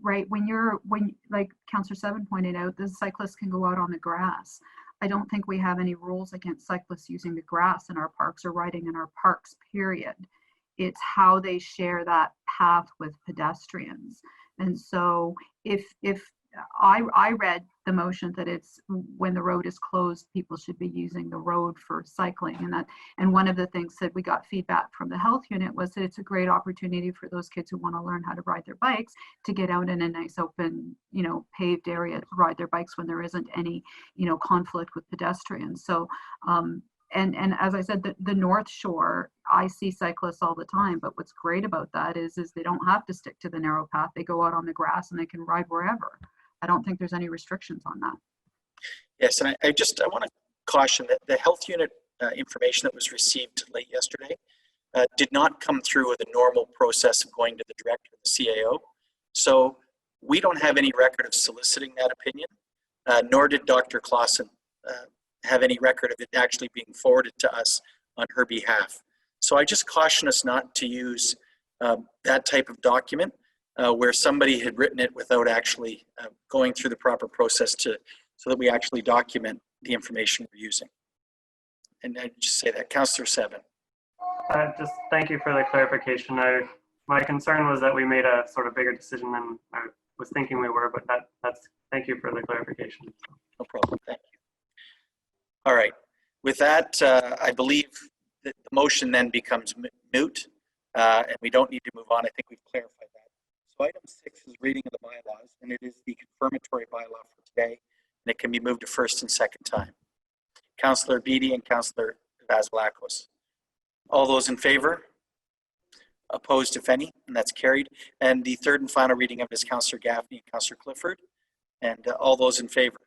right? When like Councillor Seven pointed out, the cyclists can go out on the grass. I don't think we have any rules against cyclists using the grass in our parks or riding in our parks, period. It's how they share that path with pedestrians. And so if I read the motion that it's when the road is closed, people should be using the road for cycling. And one of the things that we got feedback from the health unit was that it's a great opportunity for those kids who want to learn how to ride their bikes to get out in a nice open, paved area to ride their bikes when there isn't any, conflict with pedestrians. So, and as I said, the North Shore, I see cyclists all the time, but what's great about that is they don't have to stick to the narrow path. They go out on the grass and they can ride wherever. I don't think there's any restrictions on that. Yes, and I want to caution that the health unit information that was received late yesterday did not come through with a normal process of going to the director of the CAO. So we don't have any record of soliciting that opinion, nor did Dr. Clausen have any record of it actually being forwarded to us on her behalf. So I just caution us not to use that type of document where somebody had written it without actually going through the proper process so that we actually document the information we're using. And I just say that. Councillor Seven. Just thank you for the clarification. My concern was that we made a sort of bigger decision than I was thinking we were, but thank you for the clarification. No problem. Thank you. All right. With that, I believe that the motion then becomes moot, and we don't need to move on. I think we've clarified that. So item 6 is reading of the bylaws, and it is the confirmatory bylaw for today, and it can be moved to first and second time. Councillor Beattie and Councillor Vasilakos. All those in favor? Opposed, if any, and that's carried. And the third and final reading of it is Councillor Gaffney and Councillor Clifford. And all those in favor?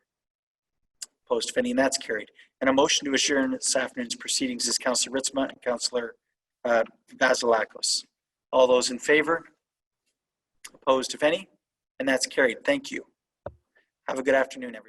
Opposed, if any, and that's carried. And a motion to adjourn this afternoon's proceedings is Councillor Ritzma and Councillor Vasilakos. All those in favor? Opposed, if any, and that's carried. Thank you. Have a good afternoon, everyone.